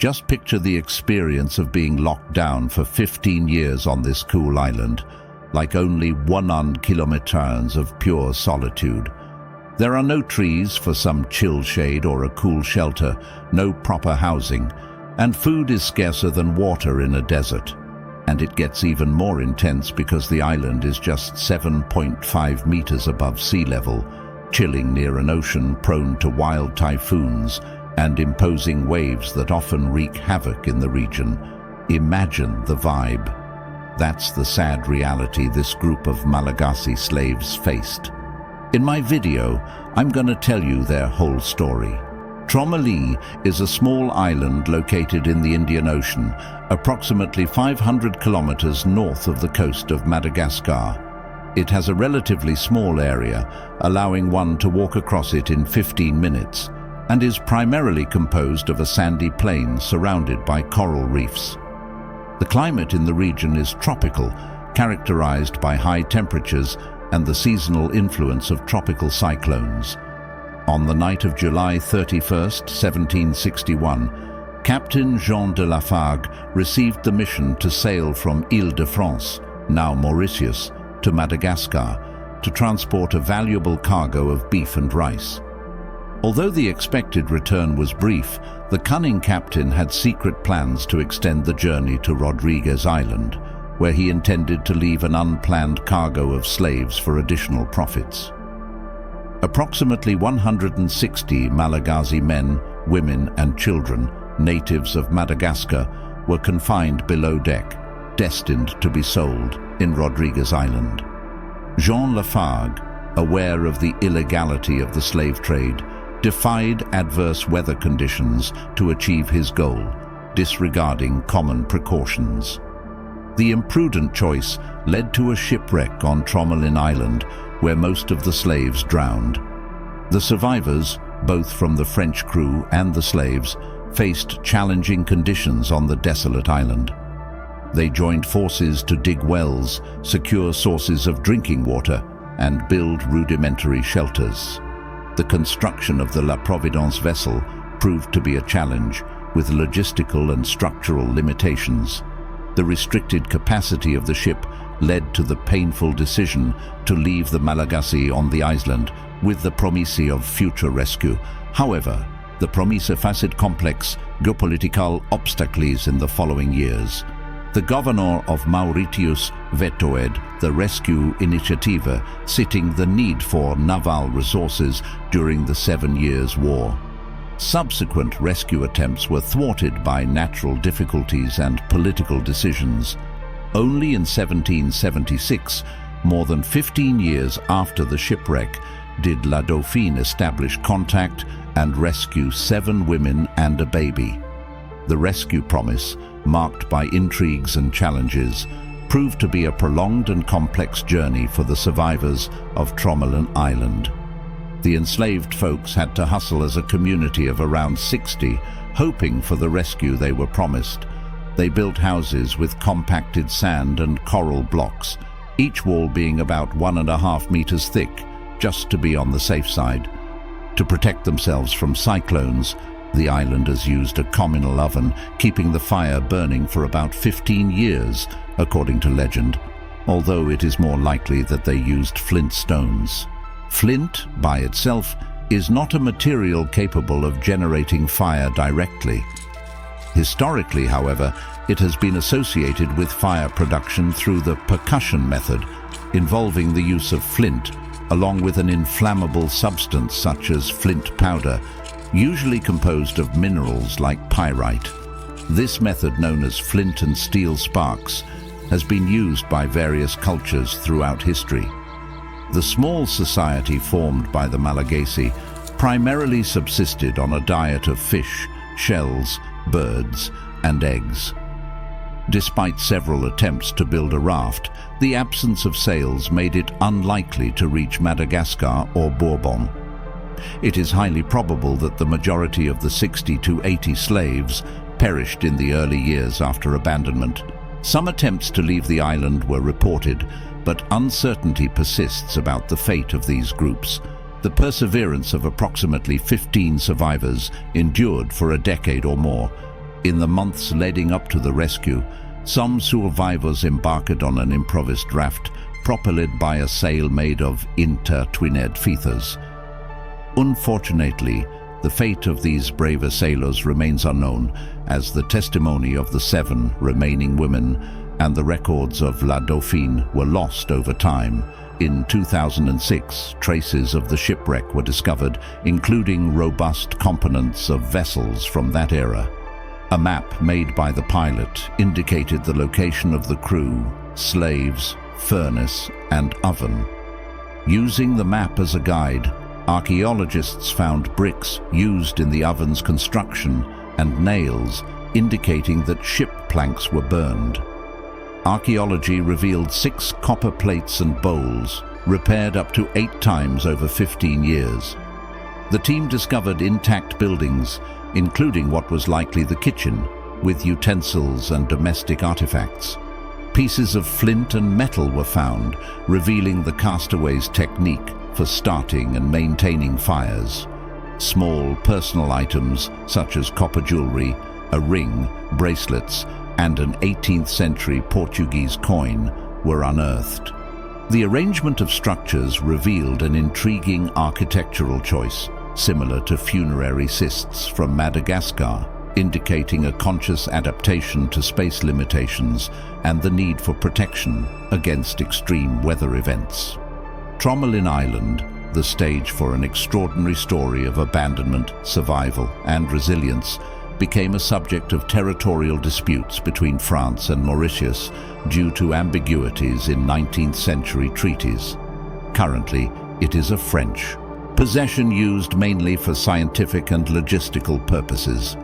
Just picture the experience of being locked down for 15 years on this cool island, like only 1 kilometers of pure solitude. There are no trees for some chill shade or a cool shelter, no proper housing, and food is scarcer than water in a desert. And it gets even more intense because the island is just 7.5 meters above sea level, chilling near an ocean prone to wild typhoons and imposing waves that often wreak havoc in the region. Imagine the vibe. That's the sad reality this group of Malagasy slaves faced. In my video, I'm going to tell you their whole story. Tromoli is a small island located in the Indian Ocean, approximately 500 kilometers north of the coast of Madagascar. It has a relatively small area, allowing one to walk across it in 15 minutes, and is primarily composed of a sandy plain surrounded by coral reefs. The climate in the region is tropical, characterized by high temperatures and the seasonal influence of tropical cyclones. On the night of July 31st, 1761, Captain Jean de Lafargue received the mission to sail from Île-de-France, now Mauritius, to Madagascar to transport a valuable cargo of beef and rice. Although the expected return was brief, the cunning captain had secret plans to extend the journey to Rodriguez Island, where he intended to leave an unplanned cargo of slaves for additional profits. Approximately 160 Malagasy men, women and children, natives of Madagascar, were confined below deck, destined to be sold in Rodriguez Island. Jean Lafargue, aware of the illegality of the slave trade, defied adverse weather conditions to achieve his goal, disregarding common precautions. The imprudent choice led to a shipwreck on Tromolin Island, where most of the slaves drowned. The survivors, both from the French crew and the slaves, faced challenging conditions on the desolate island. They joined forces to dig wells, secure sources of drinking water, and build rudimentary shelters. The construction of the La Providence vessel proved to be a challenge, with logistical and structural limitations. The restricted capacity of the ship led to the painful decision to leave the Malagasy on the island with the promise of future rescue. However, the promise faced complex geopolitical obstacles in the following years. The governor of Mauritius vetoed the rescue initiative, citing the need for naval resources during the 7 Years' War. Subsequent rescue attempts were thwarted by natural difficulties and political decisions. Only in 1776, more than 15 years after the shipwreck, did La Dauphine establish contact and rescue 7 women and a baby. The rescue promise, marked by intrigues and challenges, proved to be a prolonged and complex journey for the survivors of Tromolin Island. The enslaved folks had to hustle as a community of around 60, hoping for the rescue they were promised. They built houses with compacted sand and coral blocks, each wall being about 1.5 meters thick, just to be on the safe side. To protect themselves from cyclones, the islanders used a communal oven, keeping the fire burning for about 15 years, according to legend, although it is more likely that they used flint stones. Flint, by itself, is not a material capable of generating fire directly. Historically, however, it has been associated with fire production through the percussion method, involving the use of flint, along with an inflammable substance such as flint powder, usually composed of minerals like pyrite. This method, known as flint and steel sparks, has been used by various cultures throughout history. The small society formed by the Malagasy primarily subsisted on a diet of fish, shells, birds, and eggs. Despite several attempts to build a raft, the absence of sails made it unlikely to reach Madagascar or Bourbon. It is highly probable that the majority of the 60 to 80 slaves perished in the early years after abandonment. Some attempts to leave the island were reported, but uncertainty persists about the fate of these groups. The perseverance of approximately 15 survivors endured for a decade or more, In the months leading up to the rescue, some survivors embarked on an improvised raft propelled by a sail made of inter-twinned feathers. Unfortunately, the fate of these braver sailors remains unknown, as the testimony of the 7 remaining women and the records of La Dauphine were lost over time. In 2006, traces of the shipwreck were discovered, including robust components of vessels from that era. A map made by the pilot indicated the location of the crew, slaves, furnace, and oven. Using the map as a guide, archaeologists found bricks used in the oven's construction and nails indicating that ship planks were burned. Archaeology revealed 6 copper plates and bowls, repaired up to 8 times over 15 years. The team discovered intact buildings, including what was likely the kitchen, with utensils and domestic artifacts. Pieces of flint and metal were found, revealing the castaways' technique for starting and maintaining fires. Small personal items such as copper jewelry, a ring, bracelets, and an 18th century Portuguese coin were unearthed. The arrangement of structures revealed an intriguing architectural choice, similar to funerary cists from Madagascar, indicating a conscious adaptation to space limitations and the need for protection against extreme weather events. Tromelin Island, the stage for an extraordinary story of abandonment, survival, and resilience, became a subject of territorial disputes between France and Mauritius due to ambiguities in 19th century treaties. Currently, it is a French possession used mainly for scientific and logistical purposes.